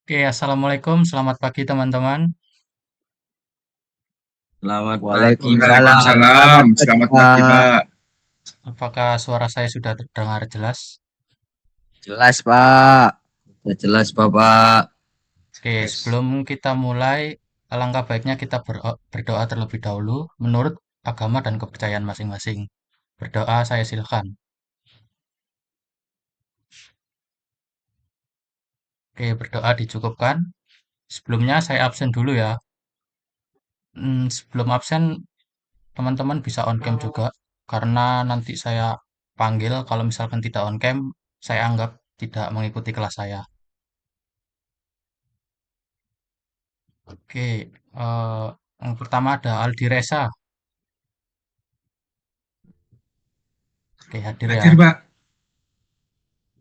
Oke, assalamualaikum, selamat pagi teman-teman. Selamat pagi, Waalaikumsalam. Pak. Selamat Waalaikumsalam, pagi, selamat pagi Pak. Pak. Apakah suara saya sudah terdengar jelas? Jelas, Pak. Sudah jelas, Bapak. Oke, Yes. sebelum kita mulai, alangkah baiknya kita berdoa terlebih dahulu menurut agama dan kepercayaan masing-masing. Berdoa, saya silakan. Oke, berdoa dicukupkan. Sebelumnya saya absen dulu ya. Sebelum absen, teman-teman bisa on cam juga, karena nanti saya panggil kalau misalkan tidak on cam, saya anggap tidak mengikuti kelas saya. Oke, yang pertama ada Aldi Reza. Oke, hadir ya. Hadir Pak.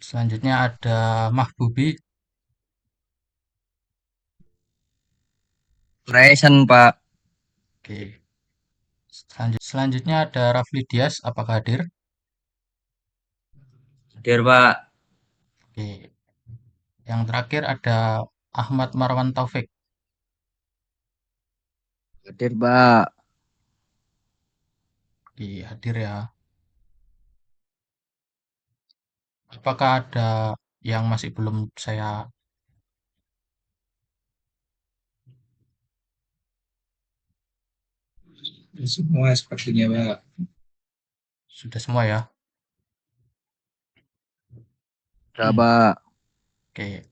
Selanjutnya ada Mahbubi. Present, Pak. Oke. Selanjutnya ada Rafli Dias. Apakah hadir? Hadir, Pak. Oke. Yang terakhir ada Ahmad Marwan Taufik. Hadir, Pak. Oke, hadir ya. Apakah ada yang masih belum saya Semua sepertinya Pak. sudah semua ya? Sudah, Pak. Oke,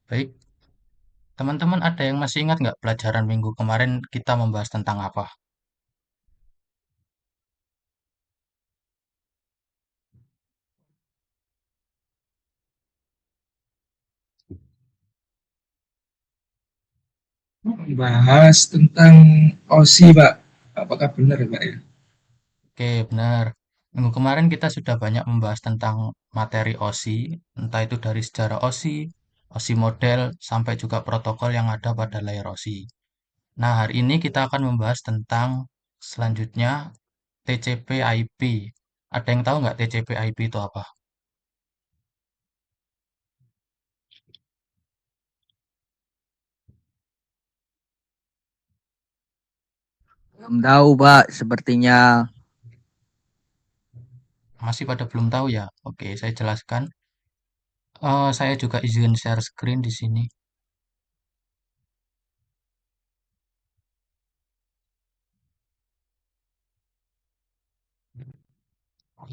baik. Teman-teman ada yang masih ingat nggak pelajaran minggu kemarin kita membahas tentang apa? Bahas tentang OSI Pak. Apakah benar Pak ya? Oke, benar. Minggu kemarin kita sudah banyak membahas tentang materi OSI, entah itu dari sejarah OSI, OSI model, sampai juga protokol yang ada pada layar OSI. Nah, hari ini kita akan membahas tentang selanjutnya TCP/IP. Ada yang tahu nggak TCP/IP itu apa? Belum tahu, Pak. Sepertinya. Masih pada belum tahu ya? Oke, saya jelaskan. Saya juga izin share screen di sini.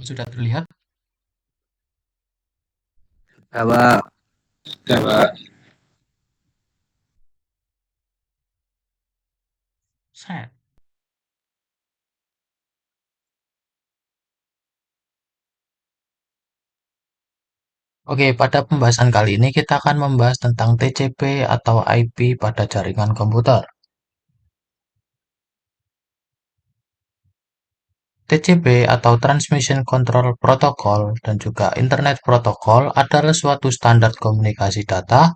Sudah terlihat? Sudah, Pak. Sudah Pak. Set. Oke, pada pembahasan kali ini kita akan membahas tentang TCP atau IP pada jaringan komputer. TCP atau Transmission Control Protocol dan juga Internet Protocol adalah suatu standar komunikasi data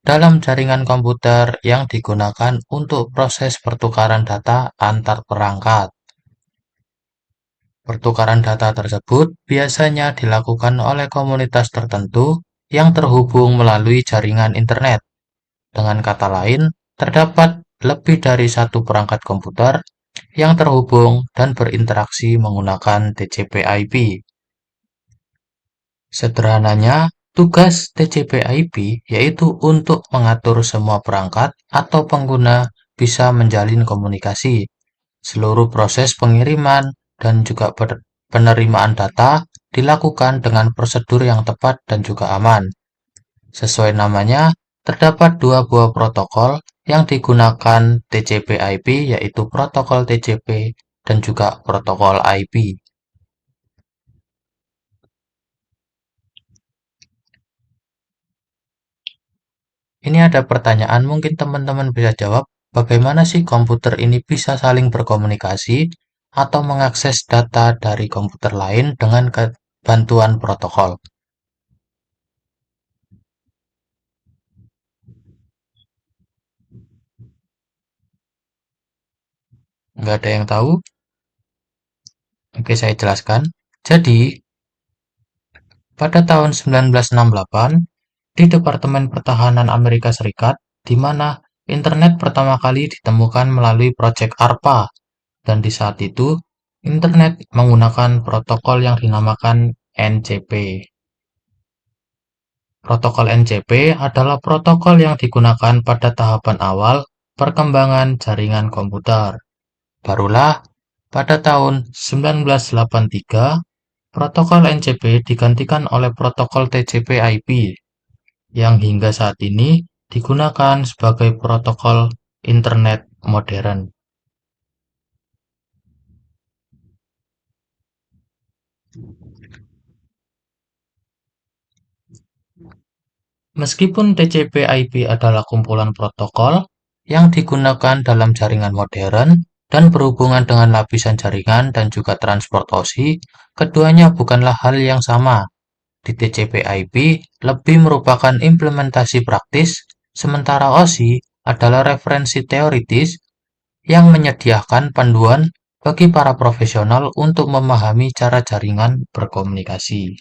dalam jaringan komputer yang digunakan untuk proses pertukaran data antar perangkat. Pertukaran data tersebut biasanya dilakukan oleh komunitas tertentu yang terhubung melalui jaringan internet. Dengan kata lain, terdapat lebih dari satu perangkat komputer yang terhubung dan berinteraksi menggunakan TCP/IP. Sederhananya, tugas TCP/IP yaitu untuk mengatur semua perangkat atau pengguna bisa menjalin komunikasi. Seluruh proses pengiriman dan juga penerimaan data dilakukan dengan prosedur yang tepat dan juga aman. Sesuai namanya, terdapat dua buah protokol yang digunakan TCP/IP, yaitu protokol TCP dan juga protokol IP. Ini ada pertanyaan, mungkin teman-teman bisa jawab, bagaimana sih komputer ini bisa saling berkomunikasi atau mengakses data dari komputer lain dengan bantuan protokol? Nggak ada yang tahu? Oke, saya jelaskan. Jadi, pada tahun 1968, di Departemen Pertahanan Amerika Serikat, di mana internet pertama kali ditemukan melalui proyek ARPA, dan di saat itu, internet menggunakan protokol yang dinamakan NCP. Protokol NCP adalah protokol yang digunakan pada tahapan awal perkembangan jaringan komputer. Barulah pada tahun 1983, protokol NCP digantikan oleh protokol TCP/IP yang hingga saat ini digunakan sebagai protokol internet modern. Meskipun TCP/IP adalah kumpulan protokol yang digunakan dalam jaringan modern dan berhubungan dengan lapisan jaringan dan juga transport OSI, keduanya bukanlah hal yang sama. Di TCP/IP lebih merupakan implementasi praktis, sementara OSI adalah referensi teoritis yang menyediakan panduan bagi para profesional untuk memahami cara jaringan berkomunikasi.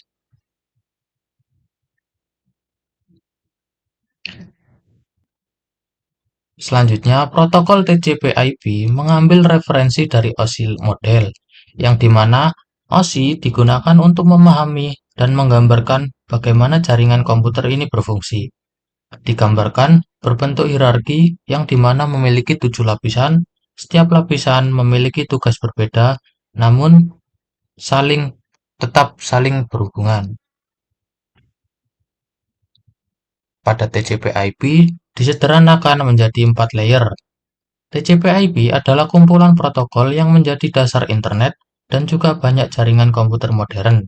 Selanjutnya, protokol TCP/IP mengambil referensi dari OSI model, yang dimana OSI digunakan untuk memahami dan menggambarkan bagaimana jaringan komputer ini berfungsi. Digambarkan berbentuk hierarki yang dimana memiliki 7 lapisan, setiap lapisan memiliki tugas berbeda, namun tetap saling berhubungan. Pada TCP/IP disederhanakan menjadi 4 layer. TCP/IP adalah kumpulan protokol yang menjadi dasar internet dan juga banyak jaringan komputer modern.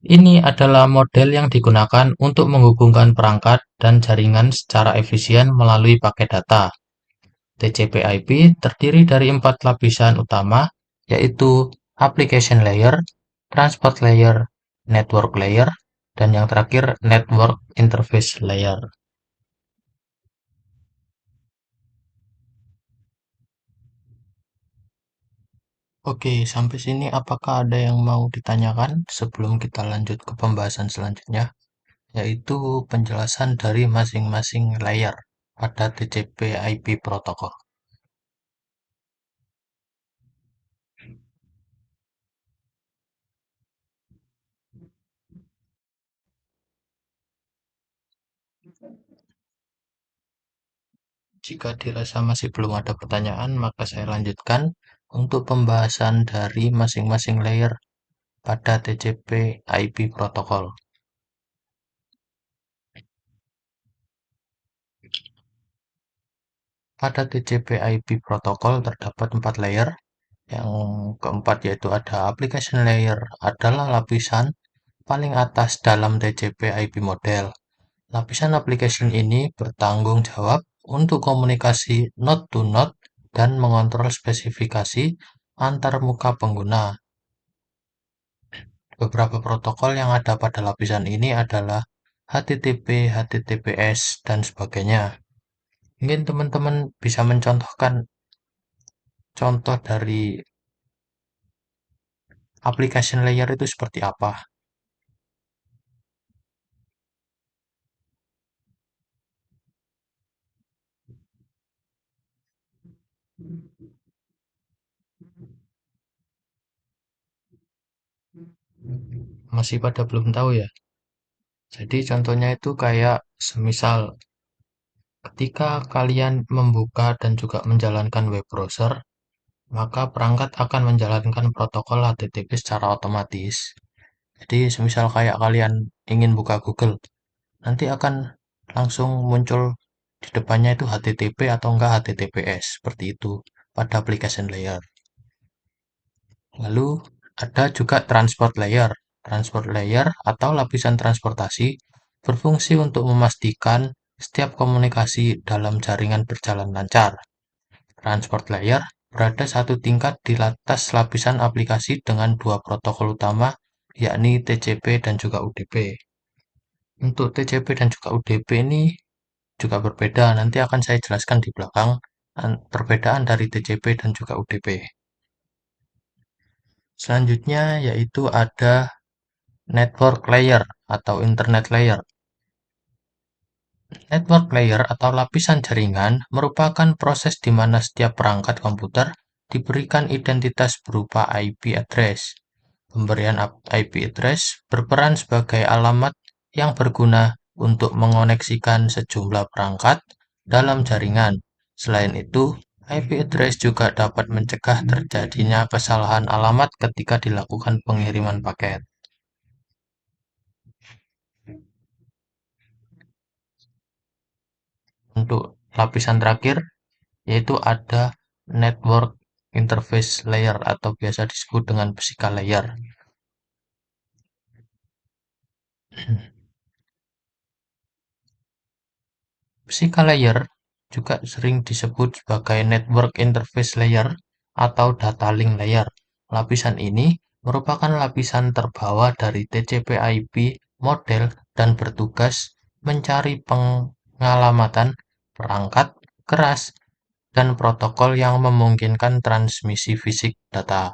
Ini adalah model yang digunakan untuk menghubungkan perangkat dan jaringan secara efisien melalui paket data. TCP/IP terdiri dari 4 lapisan utama, yaitu application layer, transport layer, network layer, dan yang terakhir network interface layer. Oke, sampai sini apakah ada yang mau ditanyakan sebelum kita lanjut ke pembahasan selanjutnya, yaitu penjelasan dari masing-masing layer pada TCP/IP protokol. Jika dirasa masih belum ada pertanyaan, maka saya lanjutkan untuk pembahasan dari masing-masing layer pada TCP/IP protokol. Pada TCP/IP protokol terdapat 4 layer. Yang keempat yaitu ada application layer, adalah lapisan paling atas dalam TCP/IP model. Lapisan application ini bertanggung jawab untuk komunikasi node to node dan mengontrol spesifikasi antar muka pengguna. Beberapa protokol yang ada pada lapisan ini adalah HTTP, HTTPS, dan sebagainya. Mungkin teman-teman bisa mencontohkan contoh dari application layer itu seperti apa. Masih pada belum tahu ya? Jadi contohnya itu kayak semisal ketika kalian membuka dan juga menjalankan web browser, maka perangkat akan menjalankan protokol HTTP secara otomatis. Jadi semisal kayak kalian ingin buka Google, nanti akan langsung muncul di depannya itu HTTP atau enggak HTTPS, seperti itu pada application layer. Lalu ada juga transport layer. Transport layer atau lapisan transportasi berfungsi untuk memastikan setiap komunikasi dalam jaringan berjalan lancar. Transport layer berada satu tingkat di atas lapisan aplikasi dengan dua protokol utama, yakni TCP dan juga UDP. Untuk TCP dan juga UDP ini juga berbeda, nanti akan saya jelaskan di belakang perbedaan dari TCP dan juga UDP. Selanjutnya yaitu ada network layer atau internet layer. Network layer atau lapisan jaringan merupakan proses di mana setiap perangkat komputer diberikan identitas berupa IP address. Pemberian IP address berperan sebagai alamat yang berguna untuk mengoneksikan sejumlah perangkat dalam jaringan. Selain itu, IP address juga dapat mencegah terjadinya kesalahan alamat ketika dilakukan pengiriman paket. Untuk lapisan terakhir, yaitu ada network interface layer atau biasa disebut dengan physical layer. Physical layer juga sering disebut sebagai network interface layer atau data link layer. Lapisan ini merupakan lapisan terbawah dari TCP/IP model dan bertugas mencari pengalamatan perangkat keras dan protokol yang memungkinkan transmisi fisik data.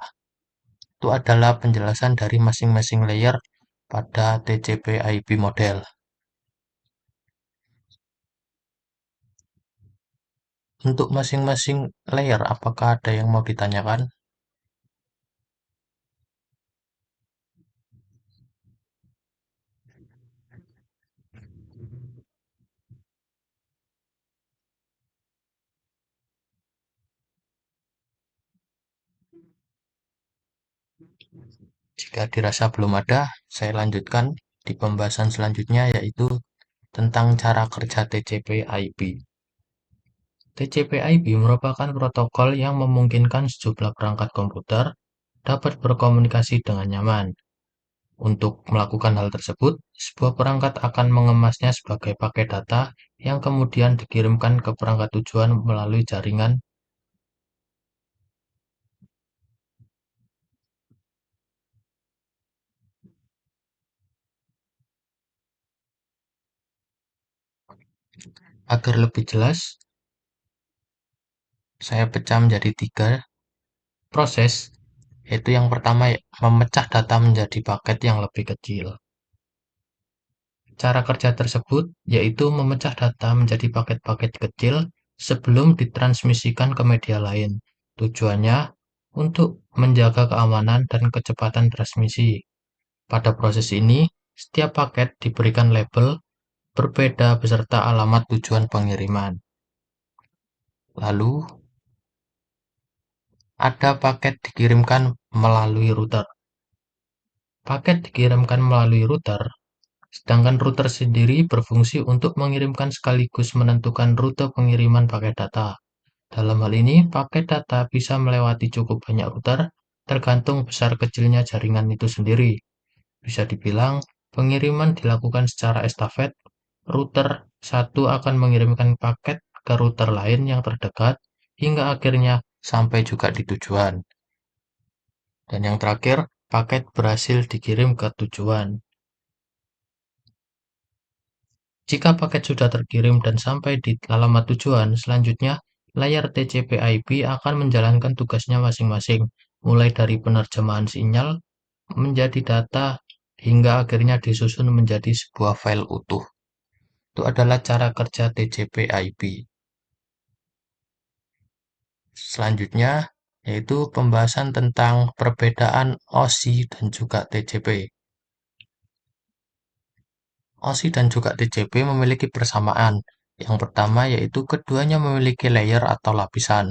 Itu adalah penjelasan dari masing-masing layer pada TCP/IP model. Untuk masing-masing layer, apakah ada yang mau ditanyakan? Jika dirasa belum ada, saya lanjutkan di pembahasan selanjutnya, yaitu tentang cara kerja TCP/IP. TCP/IP merupakan protokol yang memungkinkan sejumlah perangkat komputer dapat berkomunikasi dengan nyaman. Untuk melakukan hal tersebut, sebuah perangkat akan mengemasnya sebagai paket data yang kemudian dikirimkan ke perangkat tujuan melalui jaringan. Agar lebih jelas, saya pecah menjadi 3 proses, yaitu yang pertama memecah data menjadi paket yang lebih kecil. Cara kerja tersebut yaitu memecah data menjadi paket-paket kecil sebelum ditransmisikan ke media lain. Tujuannya untuk menjaga keamanan dan kecepatan transmisi. Pada proses ini, setiap paket diberikan label berbeda beserta alamat tujuan pengiriman. Lalu, ada paket dikirimkan melalui router. Paket dikirimkan melalui router, sedangkan router sendiri berfungsi untuk mengirimkan sekaligus menentukan rute pengiriman paket data. Dalam hal ini, paket data bisa melewati cukup banyak router, tergantung besar kecilnya jaringan itu sendiri. Bisa dibilang, pengiriman dilakukan secara estafet. Router satu akan mengirimkan paket ke router lain yang terdekat, hingga akhirnya sampai juga di tujuan. Dan yang terakhir, paket berhasil dikirim ke tujuan. Jika paket sudah terkirim dan sampai di alamat tujuan, selanjutnya layar TCP/IP akan menjalankan tugasnya masing-masing, mulai dari penerjemahan sinyal menjadi data hingga akhirnya disusun menjadi sebuah file utuh. Itu adalah cara kerja TCP/IP. Selanjutnya, yaitu pembahasan tentang perbedaan OSI dan juga TCP. OSI dan juga TCP memiliki persamaan. Yang pertama yaitu keduanya memiliki layer atau lapisan.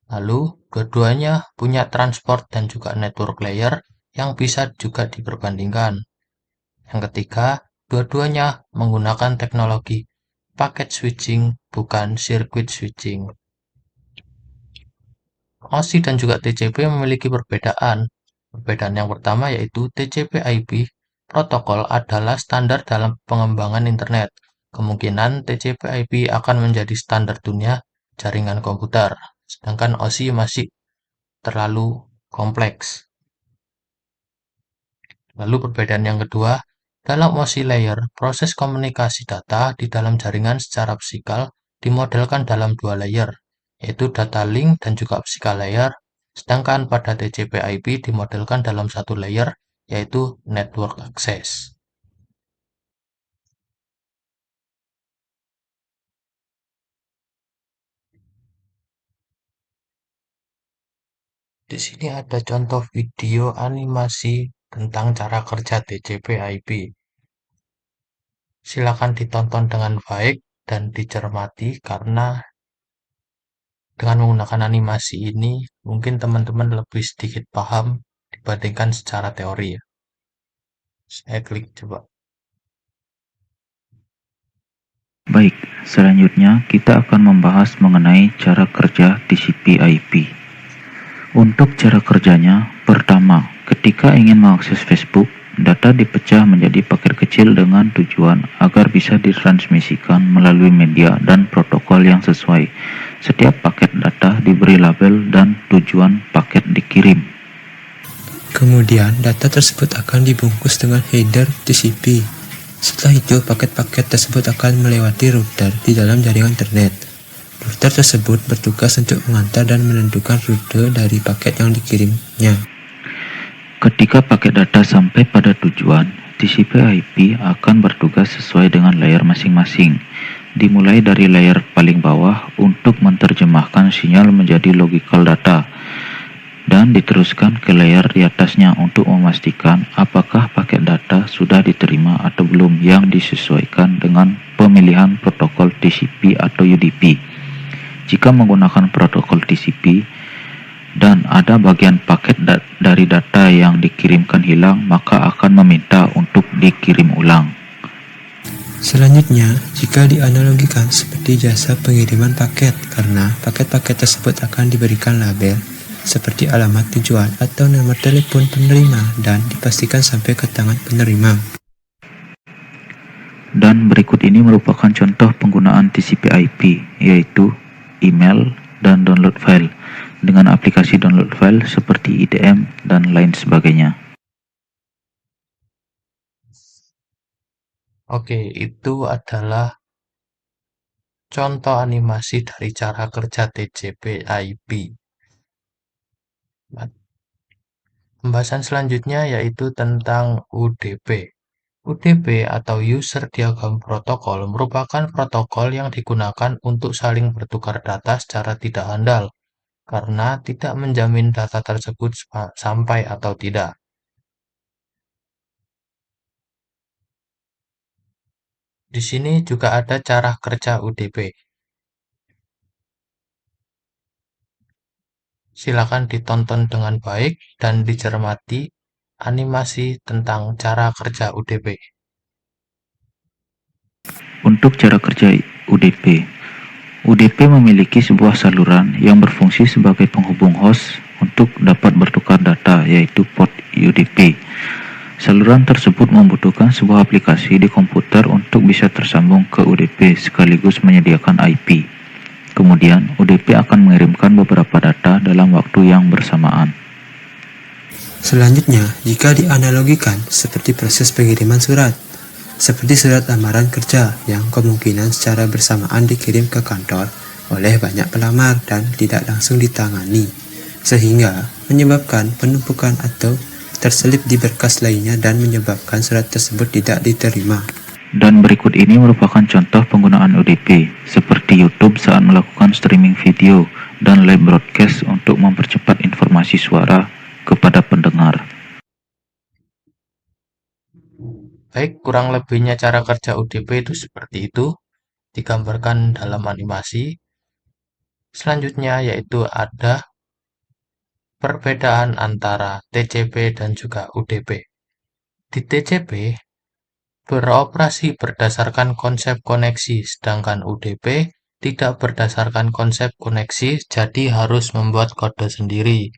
Lalu, keduanya punya transport dan juga network layer yang bisa juga diperbandingkan. Yang ketiga, dua-duanya menggunakan teknologi packet switching, bukan circuit switching. OSI dan juga TCP memiliki perbedaan. Perbedaan yang pertama yaitu TCP/IP protokol adalah standar dalam pengembangan internet. Kemungkinan TCP/IP akan menjadi standar dunia jaringan komputer, sedangkan OSI masih terlalu kompleks. Lalu perbedaan yang kedua, dalam OSI layer, proses komunikasi data di dalam jaringan secara fisikal dimodelkan dalam 2 layer, yaitu data link dan juga physical layer, sedangkan pada TCP/IP dimodelkan dalam 1 layer, yaitu network access. Di sini ada contoh video animasi tentang cara kerja TCP/IP. Silakan ditonton dengan baik dan dicermati karena dengan menggunakan animasi ini mungkin teman-teman lebih sedikit paham dibandingkan secara teori ya. Saya klik coba. Baik, selanjutnya kita akan membahas mengenai cara kerja TCP/IP. Untuk cara kerjanya, pertama, ketika ingin mengakses Facebook, data dipecah menjadi paket kecil dengan tujuan agar bisa ditransmisikan melalui media dan protokol yang sesuai. Setiap paket data diberi label dan tujuan paket dikirim. Kemudian, data tersebut akan dibungkus dengan header TCP. Setelah itu, paket-paket tersebut akan melewati router di dalam jaringan internet. Router tersebut bertugas untuk mengantar dan menentukan rute dari paket yang dikirimnya. Ketika paket data sampai pada tujuan, TCP/IP akan bertugas sesuai dengan layer masing-masing. Dimulai dari layer paling bawah untuk menerjemahkan sinyal menjadi logical data, dan diteruskan ke layer di atasnya untuk memastikan apakah paket data sudah diterima atau belum yang disesuaikan dengan pemilihan protokol TCP atau UDP. Jika menggunakan protokol TCP dan ada bagian paket dari data yang dikirimkan hilang, maka akan meminta untuk dikirim ulang. Selanjutnya, jika dianalogikan seperti jasa pengiriman paket, karena paket-paket tersebut akan diberikan label seperti alamat tujuan atau nomor telepon penerima dan dipastikan sampai ke tangan penerima. Dan berikut ini merupakan contoh penggunaan TCP/IP, yaitu email dan download file dengan aplikasi download file seperti IDM dan lain sebagainya. Oke, itu adalah contoh animasi dari cara kerja TCP/IP. Pembahasan selanjutnya yaitu tentang UDP. UDP atau User Diagram Protocol merupakan protokol yang digunakan untuk saling bertukar data secara tidak handal, karena tidak menjamin data tersebut sampai atau tidak. Di sini juga ada cara kerja UDP. Silakan ditonton dengan baik dan dicermati animasi tentang cara kerja UDP. Untuk cara kerja UDP, UDP memiliki sebuah saluran yang berfungsi sebagai penghubung host untuk dapat bertukar data, yaitu port UDP. Saluran tersebut membutuhkan sebuah aplikasi di komputer untuk bisa tersambung ke UDP sekaligus menyediakan IP. Kemudian, UDP akan mengirimkan beberapa data dalam waktu yang bersamaan. Selanjutnya, jika dianalogikan seperti proses pengiriman surat, seperti surat lamaran kerja yang kemungkinan secara bersamaan dikirim ke kantor oleh banyak pelamar dan tidak langsung ditangani, sehingga menyebabkan penumpukan atau terselip di berkas lainnya dan menyebabkan surat tersebut tidak diterima. Dan berikut ini merupakan contoh penggunaan UDP, seperti YouTube saat melakukan streaming video dan live broadcast untuk mempercepat informasi suara kepada pendengar. Baik, kurang lebihnya cara kerja UDP itu seperti itu, digambarkan dalam animasi. Selanjutnya yaitu ada perbedaan antara TCP dan juga UDP. Di TCP, beroperasi berdasarkan konsep koneksi, sedangkan UDP tidak berdasarkan konsep koneksi, jadi harus membuat kode sendiri.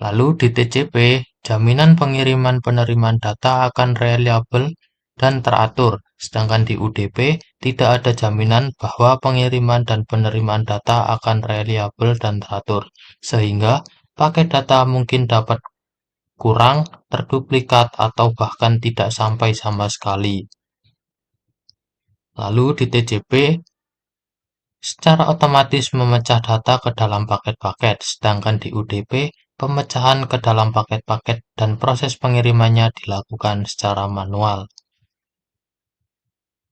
Lalu di TCP, jaminan pengiriman penerimaan data akan reliabel dan teratur, sedangkan di UDP tidak ada jaminan bahwa pengiriman dan penerimaan data akan reliabel dan teratur, sehingga paket data mungkin dapat kurang, terduplikat, atau bahkan tidak sampai sama sekali. Lalu di TCP, secara otomatis memecah data ke dalam paket-paket, sedangkan di UDP, pemecahan ke dalam paket-paket dan proses pengirimannya dilakukan secara manual.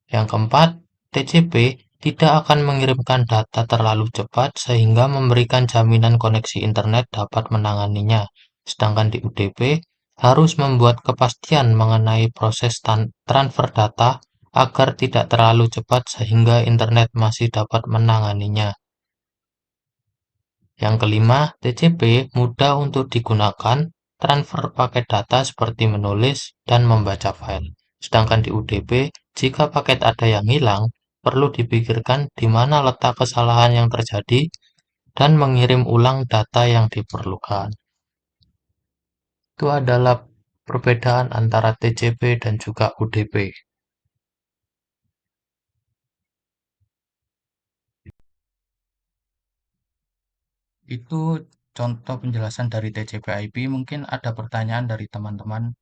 Yang keempat, TCP tidak akan mengirimkan data terlalu cepat sehingga memberikan jaminan koneksi internet dapat menanganinya. Sedangkan di UDP harus membuat kepastian mengenai proses transfer data agar tidak terlalu cepat sehingga internet masih dapat menanganinya. Yang kelima, TCP mudah untuk digunakan, transfer paket data seperti menulis dan membaca file. Sedangkan di UDP, jika paket ada yang hilang, perlu dipikirkan di mana letak kesalahan yang terjadi dan mengirim ulang data yang diperlukan. Itu adalah perbedaan antara TCP dan juga UDP. Itu contoh penjelasan dari TCP/IP. Mungkin ada pertanyaan dari teman-teman.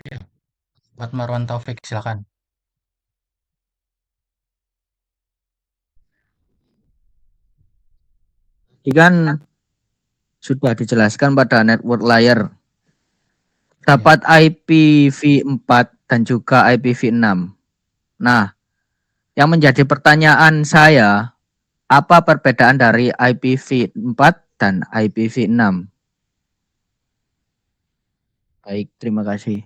Ya, buat Marwan Taufik, silakan. Ini kan sudah dijelaskan pada network layer. Dapat IPv4 dan juga IPv6. Nah, yang menjadi pertanyaan saya, apa perbedaan dari IPv4 dan IPv6? Baik, terima kasih.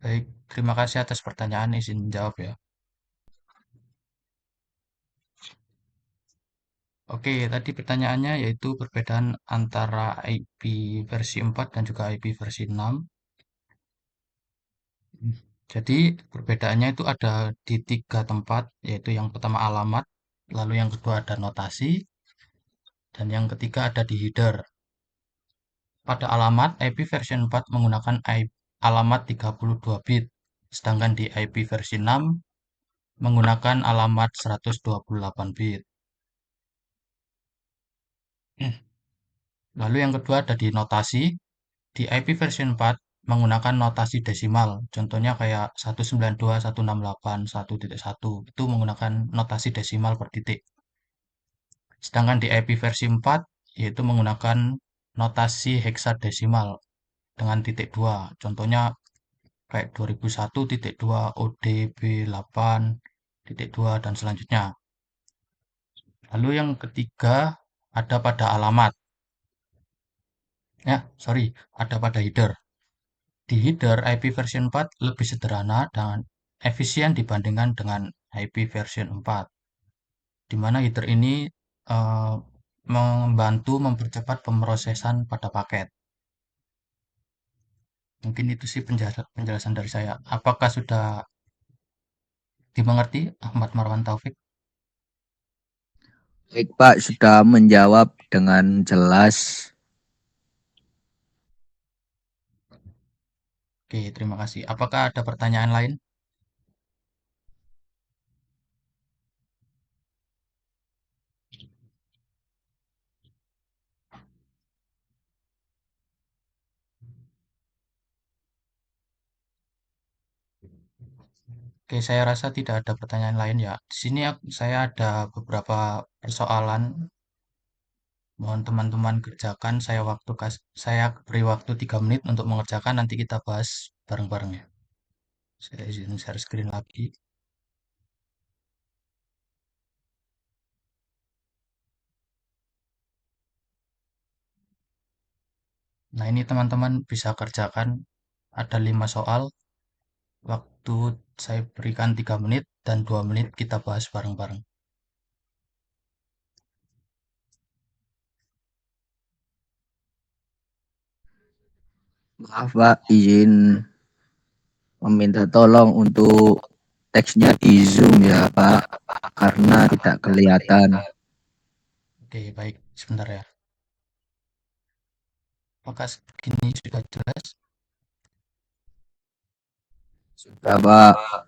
Baik, terima kasih atas pertanyaan. Izin menjawab ya. Oke, tadi pertanyaannya yaitu perbedaan antara IP versi 4 dan juga IP versi 6. Jadi, perbedaannya itu ada di 3 tempat, yaitu yang pertama alamat, lalu yang kedua ada notasi, dan yang ketiga ada di header. Pada alamat, IP versi 4 menggunakan alamat 32 bit, sedangkan di IP versi 6 menggunakan alamat 128 bit. Lalu yang kedua ada di notasi. Di IP versi 4 menggunakan notasi desimal. Contohnya kayak 192.168.1.1 itu menggunakan notasi desimal per titik. Sedangkan di IP versi 4 yaitu menggunakan notasi heksadesimal dengan titik 2. Contohnya kayak 2001.2 ODB8.2 dan selanjutnya. Lalu yang ketiga ada pada alamat. Ada pada header. Di header, IP versi 4 lebih sederhana dan efisien dibandingkan dengan IP versi 4, di mana header ini membantu mempercepat pemrosesan pada paket. Mungkin itu sih penjelasan dari saya. Apakah sudah dimengerti, Ahmad Marwan Taufik? Baik, Pak, sudah menjawab dengan jelas. Oke, terima kasih. Apakah ada pertanyaan lain? Oke, saya rasa tidak ada pertanyaan lain ya. Di sini saya ada beberapa persoalan. Mohon teman-teman kerjakan. Saya beri waktu 3 menit untuk mengerjakan. Nanti kita bahas bareng-bareng ya. Saya izin share screen lagi. Nah, ini teman-teman bisa kerjakan. Ada 5 soal. Waktu saya berikan 3 menit dan 2 menit kita bahas bareng-bareng. Maaf, Pak, izin meminta tolong untuk teksnya di Zoom ya, Pak, karena tidak kelihatan. Oke, baik. Sebentar ya. Apakah segini sudah jelas? Sudah, Pak.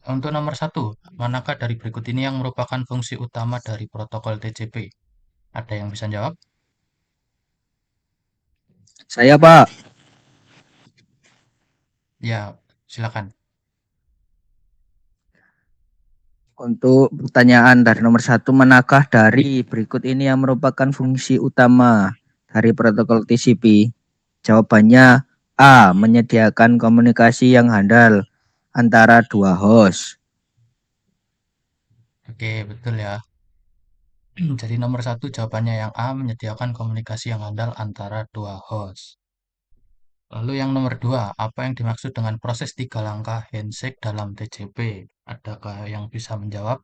Untuk nomor satu, manakah dari berikut ini yang merupakan fungsi utama dari protokol TCP? Ada yang bisa jawab? Saya Pak, Ya, silakan. untuk pertanyaan dari nomor 1, manakah dari berikut ini yang merupakan fungsi utama dari protokol TCP? Jawabannya A. Menyediakan komunikasi yang handal antara dua host. Oke, betul ya. Jadi nomor satu jawabannya yang A, menyediakan komunikasi yang handal antara dua host. Lalu yang nomor dua, apa yang dimaksud dengan proses 3 langkah handshake dalam TCP? Adakah yang bisa menjawab?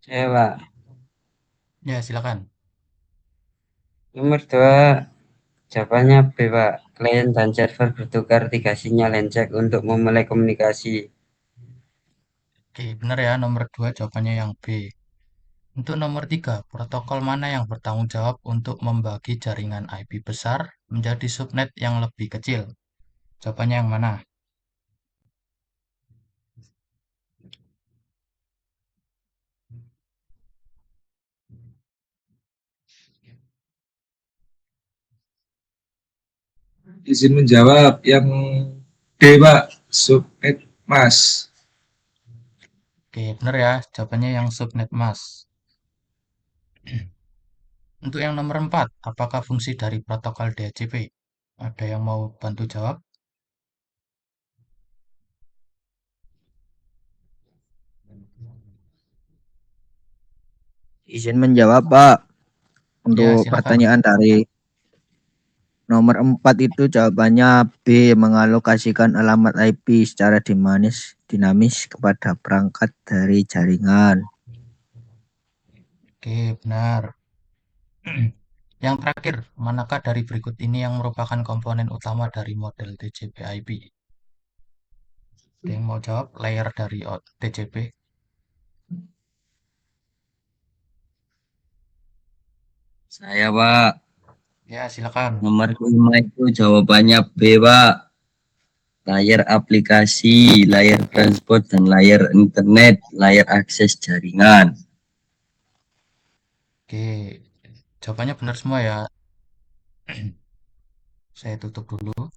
Saya Pak. Ya, silakan. Nomor 2, jawabannya B Pak. Klien dan server bertukar 3 sinyal handshake untuk memulai komunikasi. Oke, benar ya, nomor dua jawabannya yang B. Untuk nomor tiga, protokol mana yang bertanggung jawab untuk membagi jaringan IP besar menjadi subnet yang lebih kecil? Jawabannya yang mana? Izin menjawab yang D Pak, subnet Mas. Oke, benar ya, jawabannya yang subnet mas. Untuk yang nomor 4, apakah fungsi dari protokol DHCP? Ada yang mau bantu jawab? Izin menjawab Pak. Ya, Untuk silakan. pertanyaan dari nomor 4 itu jawabannya B. Mengalokasikan alamat IP secara dinamis kepada perangkat dari jaringan. Oke, benar. Yang terakhir, manakah dari berikut ini yang merupakan komponen utama dari model TCP/IP? Ada yang mau jawab? Layer dari TCP? Saya Pak. Ya, silakan. Nomor 5 itu jawabannya B Pak. Layer aplikasi, layer transport, dan layer internet, layer akses jaringan. Oke, jawabannya benar semua ya. Saya tutup dulu.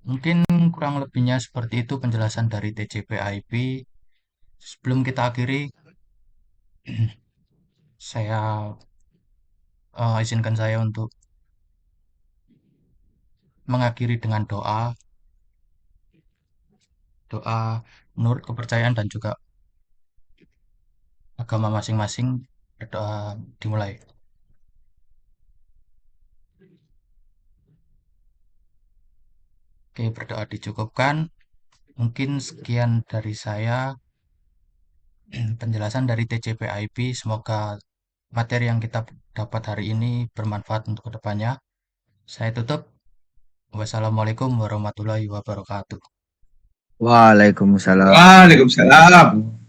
Mungkin kurang lebihnya seperti itu penjelasan dari TCP/IP. Sebelum kita akhiri, saya izinkan saya untuk mengakhiri dengan doa, doa menurut kepercayaan dan juga agama masing-masing. Berdoa dimulai. Oke, berdoa dicukupkan. Mungkin sekian dari saya penjelasan dari TCP/IP. Semoga materi yang kita dapat hari ini bermanfaat untuk kedepannya. Saya tutup. Wassalamualaikum warahmatullahi wabarakatuh. Waalaikumsalam. Waalaikumsalam.